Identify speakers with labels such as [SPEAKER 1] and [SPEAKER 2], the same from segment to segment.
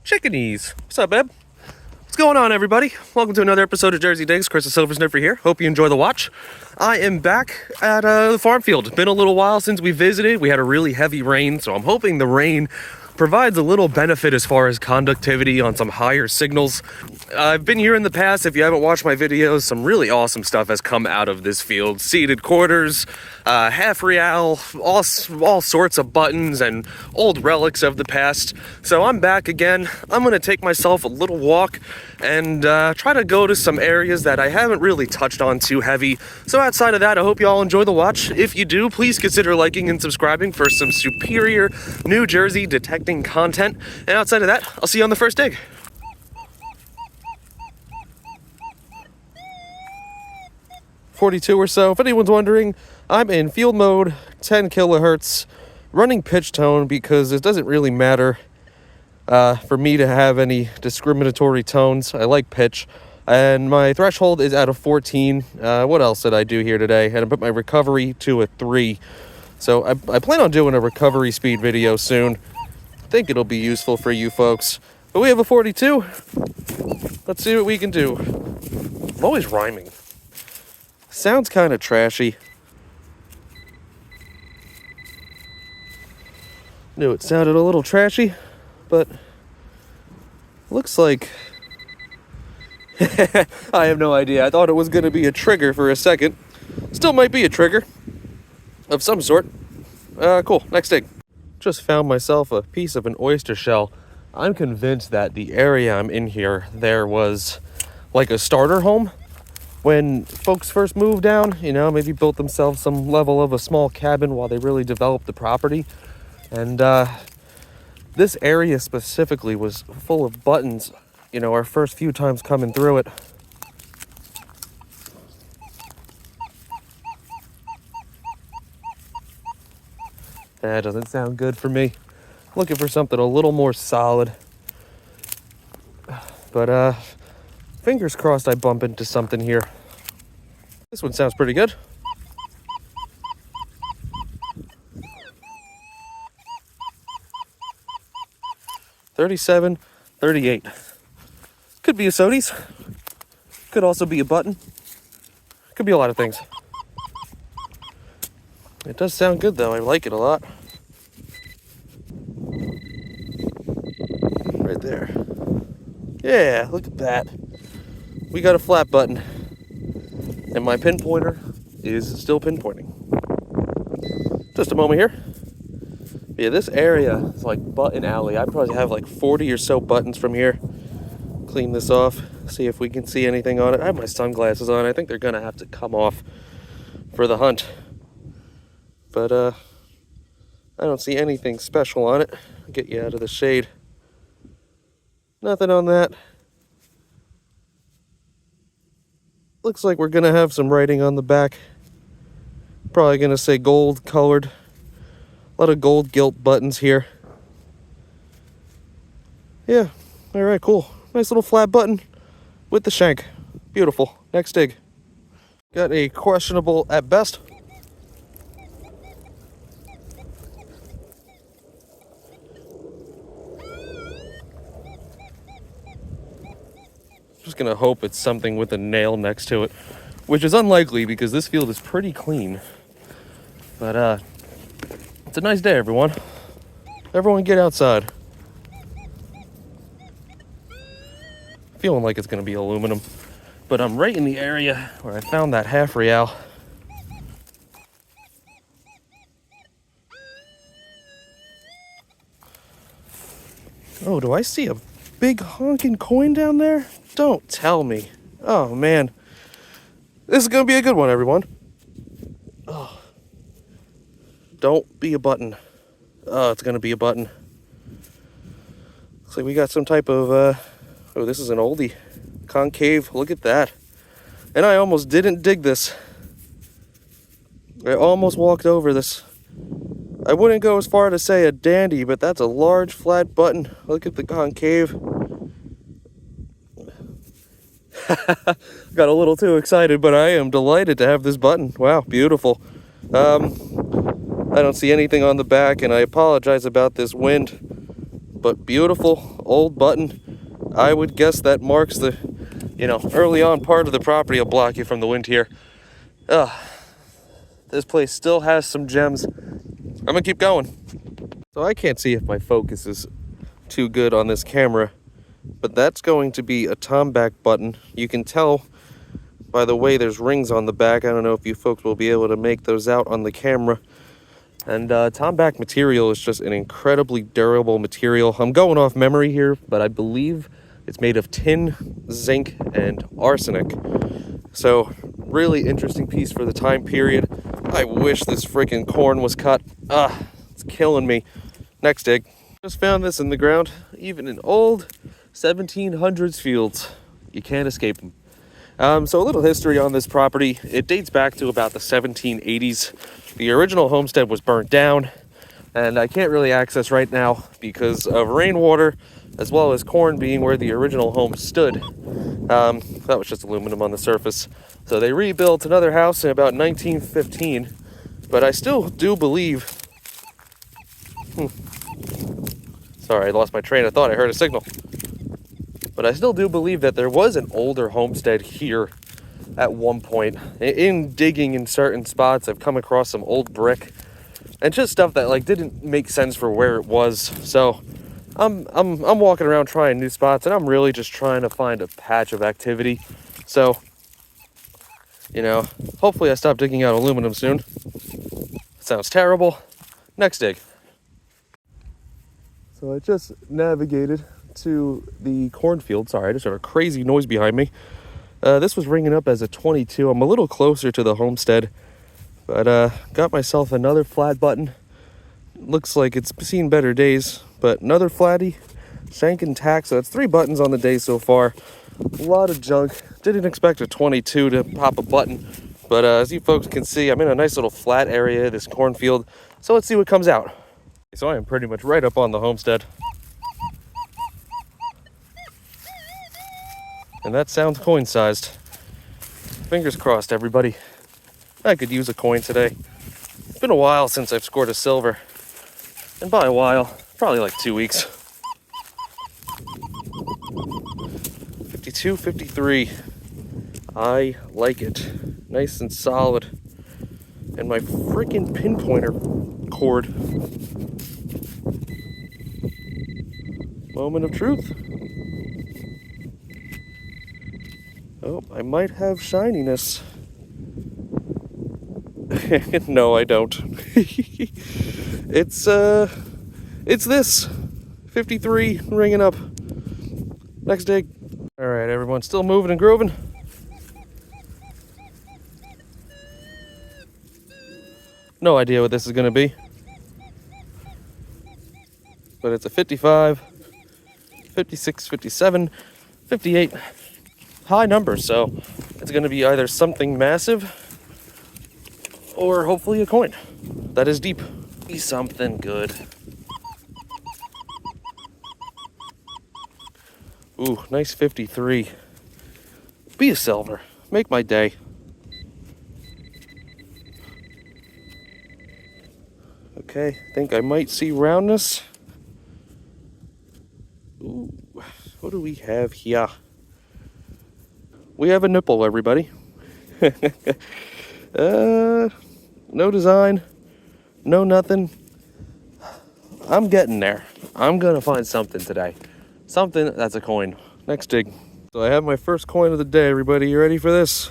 [SPEAKER 1] Chickadees. What's up, babe? What's going on, everybody? Welcome to another episode of Jersey Digs. Chris the Silver Sniffer here. Hope you enjoy the watch. I am back at the farm field. It's been a little while since we visited. We had a really heavy rain, so I'm hoping the rain provides a little benefit as far as conductivity on some higher signals. I've been here in the past. If you haven't watched my videos, some really awesome stuff has come out of this field. Seated quarters, half real, all sorts of buttons and old relics of the past. So I'm back again. I'm gonna take myself a little walk and try to go to some areas that I haven't really touched on too heavy. So outside of that, I hope you all enjoy the watch. If you do, please consider liking and subscribing for some superior New Jersey detecting content. And outside of that, I'll see you on the first dig. .42 or so. If anyone's wondering, I'm in field mode, 10 kilohertz, running pitch tone because it doesn't really matter for me to have any discriminatory tones. I like pitch. And my threshold is at a 14. What else did I do here today? And I put my recovery to a 3. So I plan on doing a recovery speed video soon. I think it'll be useful for you folks. But we have a 42. Let's see what we can do. I'm always rhyming. Sounds kind of trashy. Knew it sounded a little trashy, but looks like I have no idea. I thought it was going to be a trigger for a second. Still might be a trigger of some sort. Cool. Next dig. Just found myself a piece of an oyster shell. I'm convinced that the area I'm in here, there was like a starter home. When folks first moved down, you know, maybe built themselves some level of a small cabin while they really developed the property. And this area specifically was full of buttons, you know, our first few times coming through it. That doesn't sound good for me. Looking for something a little more solid. But fingers crossed I bump into something here. This one sounds pretty good. .37, .38. Could be a Sodies. Could also be a button. Could be a lot of things. It does sound good though. I like it a lot. Right there. Yeah, look at that. We got a flat button. And my pinpointer is still pinpointing. Just a moment here. Yeah, this area is like button alley. I probably have like 40 or so buttons from here. Clean this off. See if we can see anything on it. I have my sunglasses on. I think they're gonna have to come off for the hunt. But I don't see anything special on it. I'll get you out of the shade. Nothing on that. Looks like we're gonna have some writing on the back. Probably gonna say gold colored. A lot of gold gilt buttons here. Yeah, all right, cool. Nice little flat button with the shank. Beautiful. Next dig. Got a questionable at best. Just gonna hope it's something with a nail next to it, which is unlikely because this field is pretty clean. But it's a nice day, everyone. Everyone get outside. Feeling like it's gonna be aluminum, but I'm right in the area where I found that half real. Oh, do I see a big honking coin down there? Don't tell me. Oh man, this is gonna be a good one, everyone. Oh. Don't be a button. Oh, it's gonna be a button. Looks like we got some type of oh, this is an oldie. Concave. Look at that. And I almost didn't dig this. I almost walked over this. I wouldn't go as far to say a dandy, but that's a large flat button. Look at the concave. Got a little too excited, but I am delighted to have this button. Wow, beautiful. I don't see anything on the back, and I apologize about this wind. but beautiful old button. I would guess that marks the, early on part of the property. Will block you from the wind here. This place still has some gems. I'm gonna keep going. So I can't see if my focus is too good on this camera, but that's going to be a tomback button. You can tell by the way there's rings on the back. I don't know if you folks will be able to make those out on the camera. And tomback material is just an incredibly durable material. I'm going off memory here, but I believe it's made of tin, zinc, and arsenic. So really interesting piece for the time period. I wish this freaking corn was cut. It's killing me. Next dig. Just found this in the ground. Even in old 1700s fields, you can't escape them. So a little history on this property. It dates back to about the 1780s. The original homestead was burnt down, and I can't really access right now because of rainwater, as well as corn being where the original home stood. That was just aluminum on the surface. So they rebuilt another house in about 1915, but I still do believe... Sorry, I lost my train of thought. I heard a signal. But I still do believe that there was an older homestead here at one point. In digging in certain spots, I've come across some old brick and just stuff that like didn't make sense for where it was. So I'm walking around trying new spots, and I'm really just trying to find a patch of activity. So, hopefully I stop digging out aluminum soon. Sounds terrible. Next dig. So I just navigated to the cornfield. Sorry, I just heard a crazy noise behind me. This was ringing up as a 22. I'm a little closer to the homestead, but got myself another flat button. Looks like it's seen better days, but another flatty, shank intact. So that's 3 buttons on the day so far. A lot of junk. Didn't expect a 22 to pop a button, but as you folks can see, I'm in a nice little flat area, this cornfield. So let's see what comes out. So I am pretty much right up on the homestead. And that sounds coin-sized. Fingers crossed, everybody. I could use a coin today. It's been a while since I've scored a silver. And by a while, probably like 2 weeks. 52, 53. I like it. Nice and solid. And my freaking pinpointer cord. Moment of truth. Oh, I might have shininess. No, I don't. It's this. 53 ringing up. Next dig. All right, everyone, still moving and grooving. No idea what this is gonna be. But it's a 55, 56, 57, 58. High numbers, so it's going to be either something massive or hopefully a coin that is deep. Be something good. Ooh, nice 53. Be a silver. Make my day. Okay, think I might see roundness. Ooh, what do we have here? We have a nipple, everybody. No design, no nothing. I'm getting there. I'm gonna find something today. Something that's a coin. Next dig. So I have my first coin of the day, everybody. You ready for this?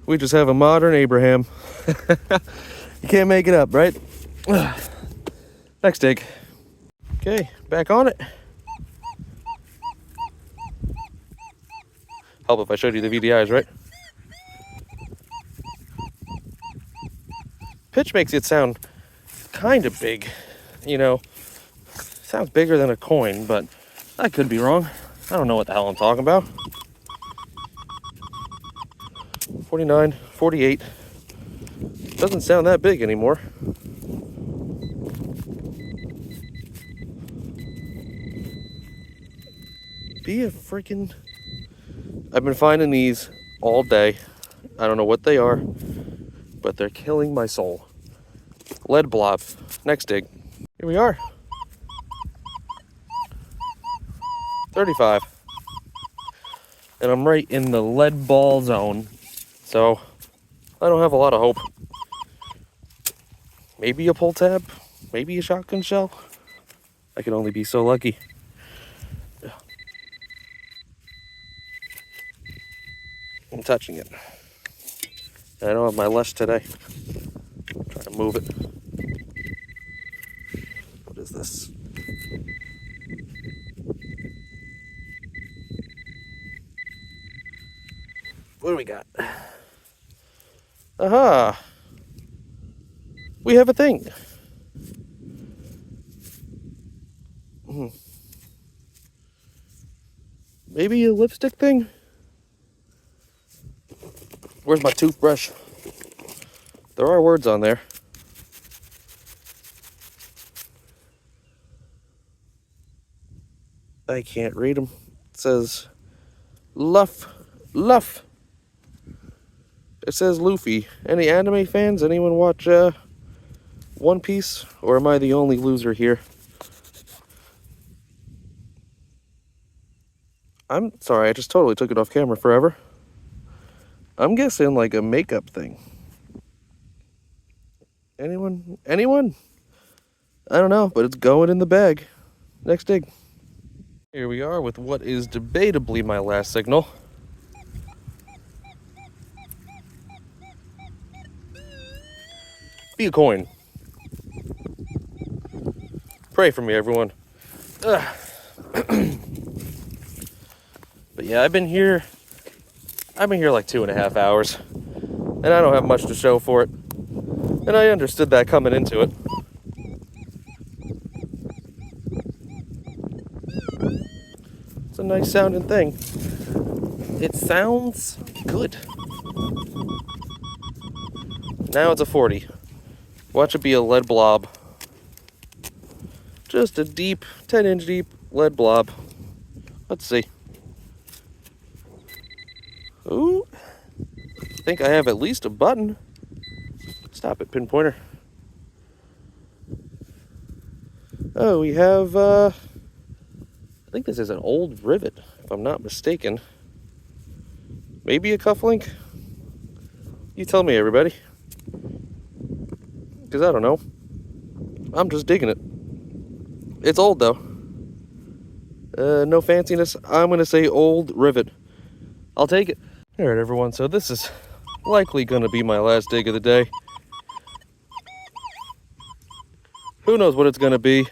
[SPEAKER 1] We just have a modern Abraham. You can't make it up, right? Next dig. Okay, back on it. Help if I showed you the VDIs, right? Pitch makes it sound kind of big, Sounds bigger than a coin, but I could be wrong. I don't know what the hell I'm talking about. 49, 48. Doesn't sound that big anymore. Be a freaking... I've been finding these all day. I don't know what they are, but they're killing my soul. Lead blob. Next dig. Here we are. 35. And I'm right in the lead ball zone. So I don't have a lot of hope. Maybe a pull tab, maybe a shotgun shell. I can only be so lucky. I'm touching it. I don't have my lush today. I'm trying to move it. What is this? What do we got? Aha! We have a thing. Maybe a lipstick thing? Where's my toothbrush? There are words on there. I can't read them. It says Luff. Luff. It says Luffy. Any anime fans? Anyone watch One Piece? Or am I the only loser here? I'm sorry, I just totally took it off camera forever. I'm guessing like a makeup thing. Anyone? Anyone? I don't know, but it's going in the bag. Next dig. Here we are with what is debatably my last signal. Be a coin. Pray for me, everyone. But yeah, I've been here like 2.5 hours, and I don't have much to show for it. And I understood that coming into it. It's a nice sounding thing. It sounds good. Now it's a 40. Watch it be a lead blob. Just a deep, 10-inch deep lead blob. Let's see. Ooh. I think I have at least a button. Stop it, pinpointer. Oh, we have, I think this is an old rivet, if I'm not mistaken. Maybe a cufflink? You tell me, everybody. Because I don't know. I'm just digging it. It's old, though. No fanciness. I'm going to say old rivet. I'll take it. All right, everyone. So this is likely going to be my last dig of the day. Who knows what it's going to be.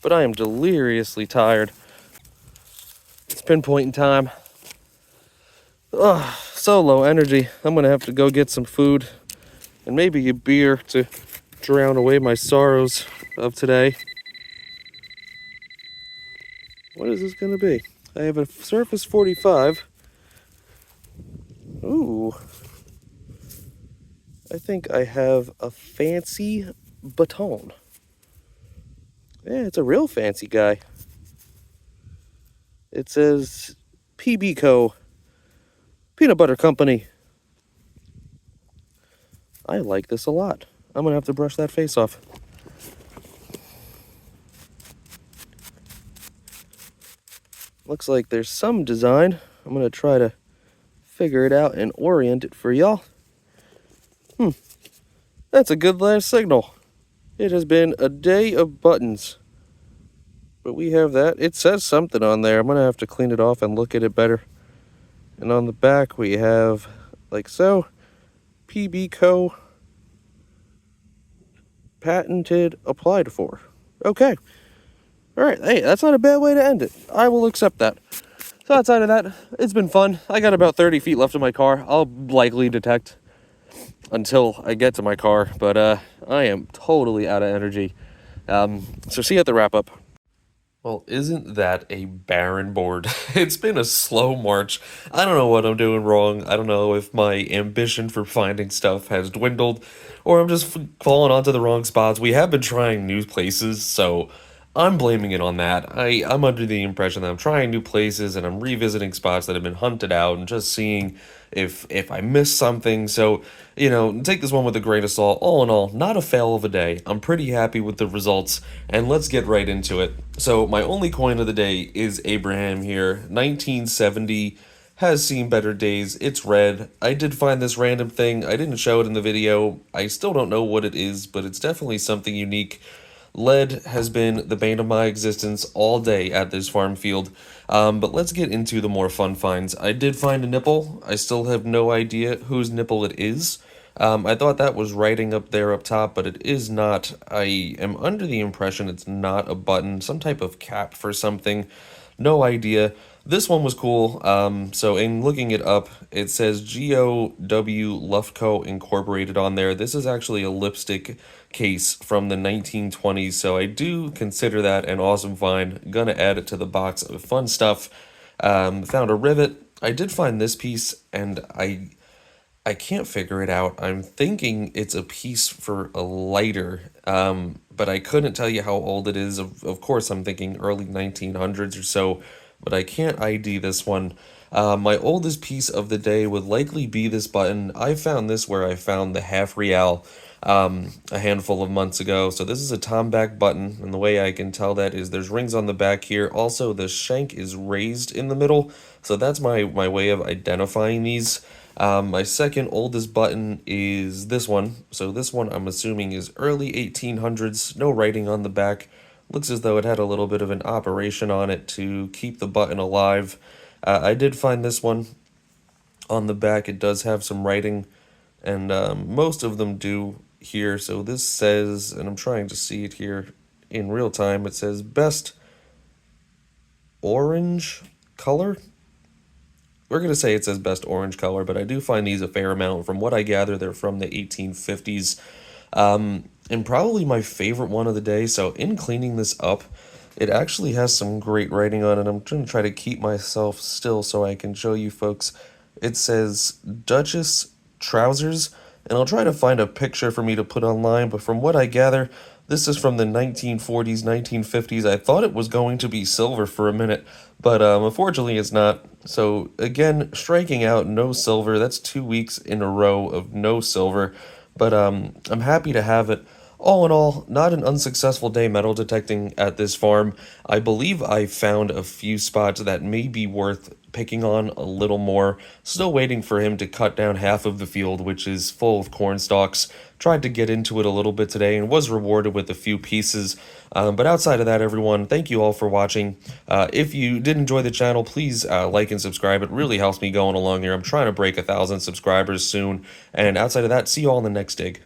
[SPEAKER 1] But I am deliriously tired. It's pinpointing time. Ugh, so low energy. I'm going to have to go get some food and maybe a beer to drown away my sorrows of today. What is this going to be? I have a Surface 45. Ooh. I think I have a fancy baton. Yeah, it's a real fancy guy. It says PB Co. Peanut Butter Company. I like this a lot. I'm going to have to brush that face off. Looks like there's some design. I'm going to try to figure it out and orient it for y'all. That's a good last signal. It has been a day of buttons. But we have that. It says something on there. I'm going to have to clean it off and look at it better. And on the back we have, like so, PB Co. Patented, applied for. Okay. Alright, hey, that's not a bad way to end it. I will accept that. So outside of that, it's been fun. I got about 30 feet left in my car. I'll likely detect until I get to my car, but I am totally out of energy. So see you at the wrap-up. Well, isn't that a barren board? It's been a slow march. I don't know what I'm doing wrong. I don't know if my ambition for finding stuff has dwindled, or I'm just falling onto the wrong spots. We have been trying new places, so I'm blaming it on that. I'm under the impression that I'm trying new places and I'm revisiting spots that have been hunted out and just seeing if I missed something. So, take this one with a grain of salt. All in all, not a fail of a day. I'm pretty happy with the results, and let's get right into it. So, my only coin of the day is Abraham here, 1970. Has seen better days. It's red. I did find this random thing. I didn't show it in the video. I still don't know what it is, but it's definitely something unique. Lead has been the bane of my existence all day at this farm field. But let's get into the more fun finds. I did find a nipple. I still have no idea whose nipple it is. I thought that was writing up there up top, but it is not. I am under the impression it's not a button, some type of cap for something. No idea. This one was cool. So in looking it up, it says GOW Lufco Incorporated on there. This is actually a lipstick case from the 1920s, so I do consider that an awesome find. Gonna add it to the box of fun stuff. Found a rivet. I did find this piece, and I can't figure it out. I'm thinking it's a piece for a lighter, but I couldn't tell you how old it is. Of course, I'm thinking early 1900s or so, but I can't ID this one. My oldest piece of the day would likely be this button. I found this where I found the half real a handful of months ago. So this is a Tomback button, and the way I can tell that is there's rings on the back here. Also, the shank is raised in the middle, so that's my way of identifying these. My second oldest button is this one. So this one I'm assuming is early 1800s, no writing on the back. Looks as though it had a little bit of an operation on it to keep the button alive. I did find this one on the back. It does have some writing, and most of them do here. So this says, and I'm trying to see it here in real time, it says best orange color. We're going to say it says best orange color, but I do find these a fair amount. From what I gather, they're from the 1850s. And probably my favorite one of the day. So in cleaning this up, it actually has some great writing on it. I'm going to try to keep myself still so I can show you folks. It says Duchess Trousers, and I'll try to find a picture for me to put online, but from what I gather, this is from the 1940s, 1950s. I thought it was going to be silver for a minute, but unfortunately it's not. So again, striking out, no silver. That's 2 weeks in a row of no silver, but I'm happy to have it. All in all, not an unsuccessful day metal detecting at this farm. I believe I found a few spots that may be worth picking on a little more. Still waiting for him to cut down half of the field, which is full of corn stalks. Tried to get into it a little bit today and was rewarded with a few pieces. But outside of that, everyone, thank you all for watching. If you did enjoy the channel, please like and subscribe. It really helps me going along here. I'm trying to break 1,000 subscribers soon. And outside of that, see you all in the next dig.